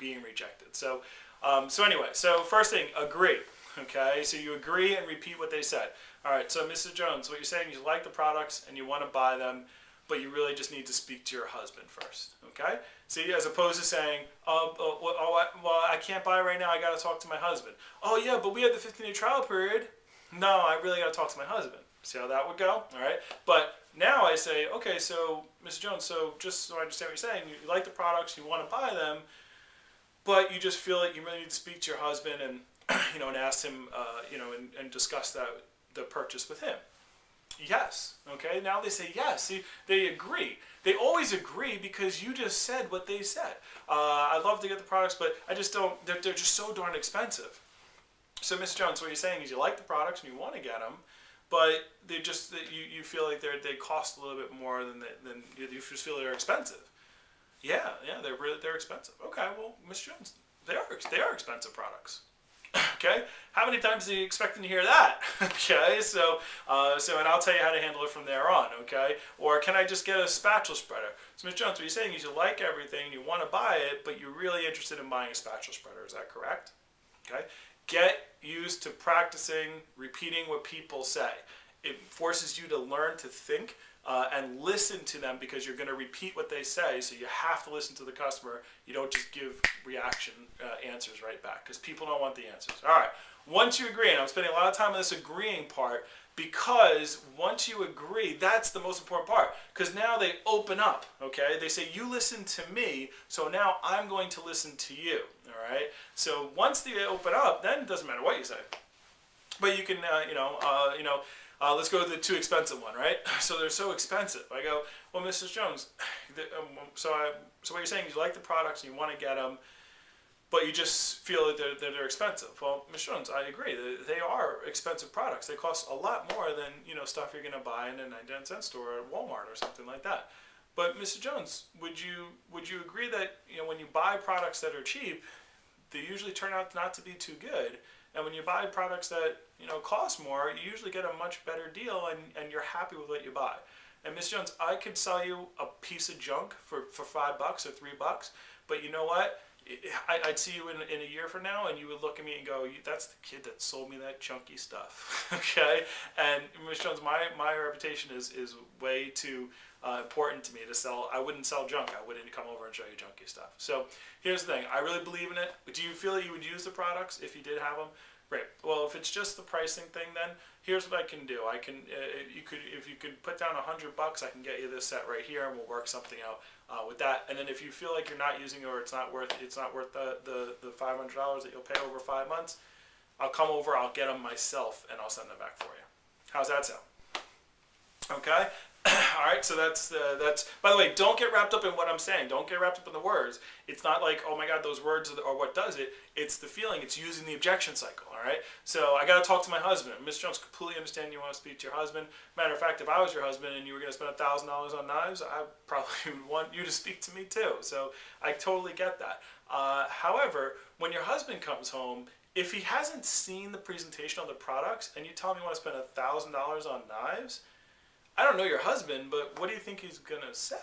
being rejected. So, anyway, so first thing, agree. Okay, so you agree and repeat what they said. All right, so Mrs. Jones, what you're saying is you like the products and you want to buy them, but you really just need to speak to your husband first. Okay, see, as opposed to saying, I can't buy right now. I got to talk to my husband. Oh yeah, but we had the 15-day trial period. No, I really got to talk to my husband. See how that would go? All right, but now I say, okay, so Mrs. Jones, so just so I understand what you're saying, you like the products, you want to buy them, but you just feel like you really need to speak to your husband and and ask him, and discuss the purchase with him. Yes. Okay. Now they say yes. See, they agree. They always agree because you just said what they said. I'd love to get the products, but I just don't. They're just so darn expensive. So, Miss Jones, what you're saying is you like the products and you want to get them, but they just you feel like they cost a little bit more than you just feel they're expensive. Yeah. They're expensive. Okay. Well, Miss Jones, they are expensive products. Okay, how many times are you expecting to hear that? Okay, so and I'll tell you how to handle it from there on. Okay, or can I just get a spatula spreader? So Ms. Jones, what you're saying is you like everything, you want to buy it, but you're really interested in buying a spatula spreader. Is that correct? Okay, get used to practicing repeating what people say. It forces you to learn to think and listen to them because you're going to repeat what they say. So you have to listen to the customer. You don't just give reaction answers right back because people don't want the answers. All right. Once you agree, and I'm spending a lot of time on this agreeing part because once you agree, that's the most important part because now they open up. Okay. They say, you listen to me, so now I'm going to listen to you. All right. So once they open up, then it doesn't matter what you say. But you can, let's go to the too expensive one, right? So they're so expensive. I go, well, Mrs. Jones, so what you're saying is you like the products and you want to get them, but you just feel that they're expensive. Well, Mrs. Jones, I agree. They are expensive products. They cost a lot more than stuff you're going to buy in a 99-cent store at Walmart or something like that. But Mrs. Jones, would you agree that when you buy products that are cheap, they usually turn out not to be too good? And when you buy products that cost more, you usually get a much better deal, and you're happy with what you buy. And Miss Jones, I could sell you a piece of junk for $5 or $3, but you know what? I'd see you in a year from now, and you would look at me and go, "That's the kid that sold me that junky stuff." Okay? And Miss Jones, my reputation is way too important to me to sell. I wouldn't sell junk. I wouldn't come over and show you junky stuff. So here's the thing. I really believe in it. Do you feel that you would use the products if you did have them? Great. Well, if it's just the pricing thing, then here's what I can do. I can if you could put down $100, I can get you this set right here, and we'll work something out with that. And then if you feel like you're not using it or it's not worth the $500 that you'll pay over 5 months, I'll come over. I'll get them myself, and I'll send them back for you. How's that sound? Okay. All right, so that's. By the way, don't get wrapped up in what I'm saying. Don't get wrapped up in the words. It's not like, oh my God, those words are what does it. It's the feeling. It's using the objection cycle. All right. So I got to talk to my husband. Ms. Jones, completely understand you want to speak to your husband. Matter of fact, if I was your husband and you were going to spend $1,000 on knives, I probably would want you to speak to me too. So I totally get that. However, when your husband comes home, if he hasn't seen the presentation of the products and you tell him you want to spend $1,000 on knives, I don't know your husband, but what do you think he's going to say?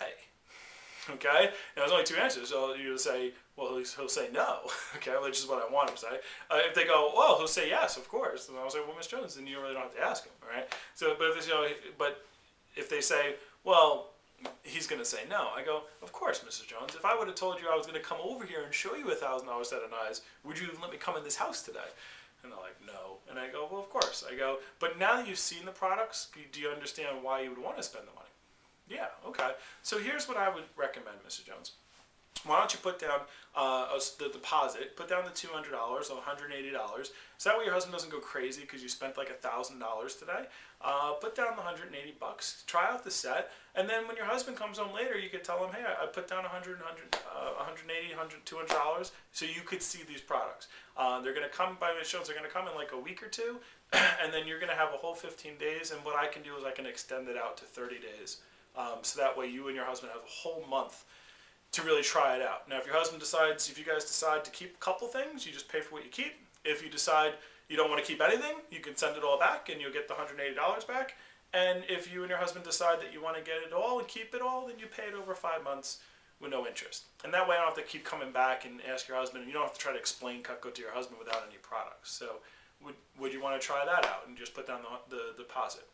Okay? There's only two answers. So you say, well, he'll say no, okay, which is what I want him to say. If they go, well, he'll say yes, of course. And I'll say, well, Miss Jones, then you really don't have to ask him, all right? So, but if they say, well, he's going to say no, I go, of course, Mrs. Jones. If I would have told you I was going to come over here and show you $1,000 set of knives, would you have let me come in this house today? And they're like, no. And I go, well, of course. I go, but now that you've seen the products, do you understand why you would want to spend the money? Yeah, okay. So here's what I would recommend, Mr. Jones. Why don't you put down the deposit, put down the $200 or $180. So that way your husband doesn't go crazy because you spent like $1,000 today. Put down the $180, try out the set, and then when your husband comes home later, you could tell him, hey, I put down $180, $200, so you could see these products. They're going to come by the shows. They're going to come in like a week or two, and then you're going to have a whole 15 days, and what I can do is I can extend it out to 30 days. So that way you and your husband have a whole month to really try it out. Now, if you guys decide to keep a couple things, you just pay for what you keep. If you decide you don't want to keep anything, you can send it all back and you'll get the $180 back. And if you and your husband decide that you want to get it all and keep it all, then you pay it over 5 months with no interest. And that way I don't have to keep coming back and ask your husband, and you don't have to try to explain Cutco to your husband without any products. So would you want to try that out and just put down the deposit?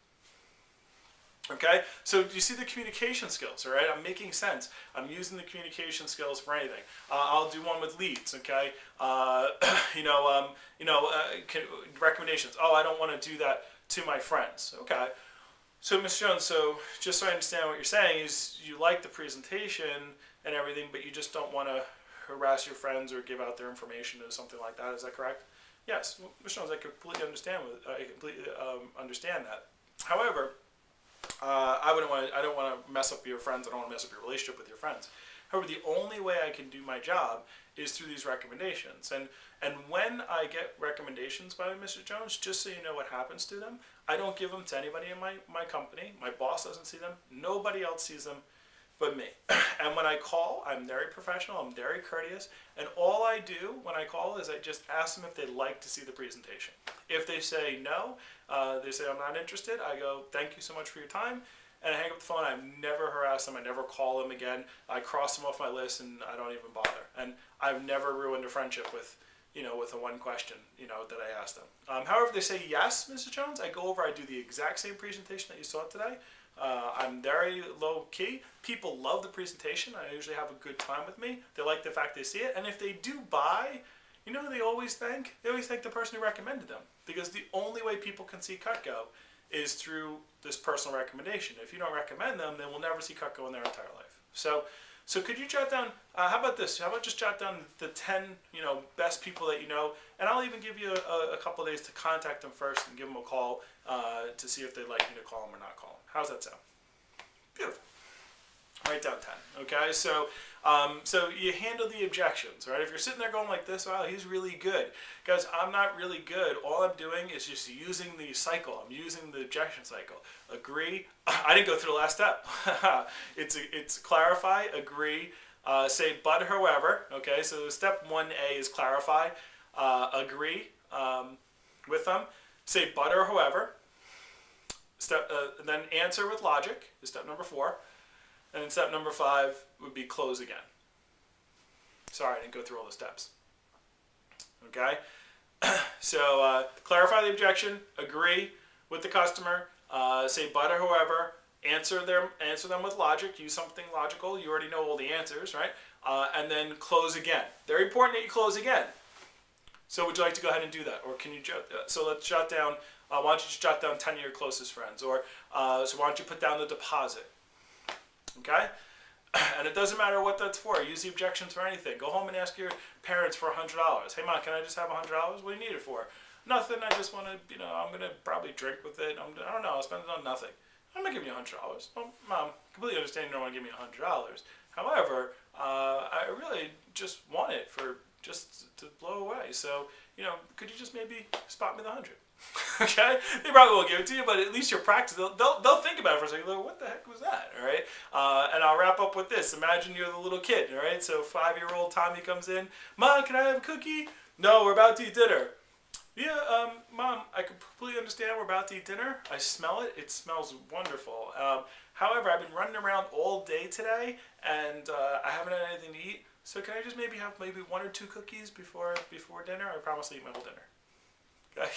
Okay, so do you see the communication skills, all right? I'm making sense. I'm using the communication skills for anything. I'll do one with leads, okay? Recommendations. Oh, I don't want to do that to my friends. Okay. So, Ms. Jones, so just so I understand what you're saying is you like the presentation and everything, but you just don't want to harass your friends or give out their information or something like that. Is that correct? Yes, Ms. Jones, I completely understand. I completely understand that. However, I don't want to mess up your friends. I don't want to mess up your relationship with your friends. However, the only way I can do my job is through these recommendations. And when I get recommendations by Mr. Jones, just so you know what happens to them, I don't give them to anybody in my company. My boss doesn't see them. Nobody else sees them but me. And when I call, I'm very professional. I'm very courteous. And all I do when I call is I just ask them if they'd like to see the presentation. If they say no, they say I'm not interested, I go, thank you so much for your time. And I hang up the phone. I never harass them. I never call them again. I cross them off my list, and I don't even bother. And I've never ruined a friendship with a one question, that I asked them. However, if they say yes, Mr. Jones, I go over. I do the exact same presentation that you saw today. I'm very low key. People love the presentation. I usually have a good time with me. They like the fact they see it. And if they do buy, you know who they always thank? They always thank the person who recommended them. Because the only way people can see Cutco is through this personal recommendation. If you don't recommend them, they will never see Cutco in their entire life. So could you jot down, how about this? How about just jot down the 10, best people that you know, and I'll even give you a couple of days to contact them first and give them a call to see if they'd like me to call them or not call them. How's that sound? Beautiful. Write down 10, okay? So you handle the objections, right? If you're sitting there going like this, wow, he's really good. Guys, I'm not really good. All I'm doing is just using the cycle. I'm using the objection cycle. Agree. I didn't go through the last step. It's clarify, agree, say but however, okay? So step 1A is clarify, agree with them, say but or however, and then answer with logic is step number 4. And then step number 5 would be close again. Sorry, I didn't go through all the steps. Okay? So clarify the objection, agree with the customer, say but or however, answer them with logic, use something logical. You already know all the answers, right? And then close again. Very important that you close again. So would you like to go ahead and do that? Or can you so let's jot down, why don't you just jot down 10 of your closest friends? Or so why don't you put down the deposit? Okay? And it doesn't matter what that's for. Use the objections for anything. Go home and ask your parents for $100. Hey, Mom, can I just have $100? What do you need it for? Nothing. I just want to, I'm going to probably drink with it. I don't know. I'll spend it on nothing. I'm not giving you $100. Well, Mom, completely understand you don't want to give me $100. However, I really just want it for just to blow away. So, could you just maybe spot me the 100? Okay, they probably won't give it to you, but at least you're practicing. They'll think about it for a second. Like, what the heck was that? All right, and I'll wrap up with this. Imagine you're the little kid. All right, so 5-year-old Tommy comes in. Mom, can I have a cookie? No, we're about to eat dinner. Yeah, Mom, I completely understand. We're about to eat dinner. I smell it. It smells wonderful. However, I've been running around all day today, and I haven't had anything to eat. So can I just maybe have 1 or 2 cookies before dinner? I promise to eat my whole dinner.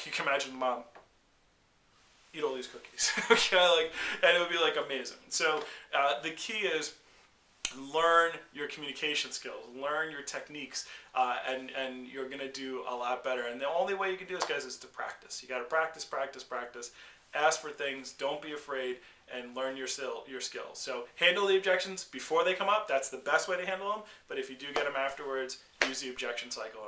You can imagine Mom eat all these cookies, okay? And it would be amazing. So the key is learn your communication skills, learn your techniques, and you're gonna do a lot better. And the only way you can do this, guys, is to practice. You got to practice, practice, practice. Ask for things. Don't be afraid, and learn your skills. So handle the objections before they come up. That's the best way to handle them. But if you do get them afterwards, use the objection cycle.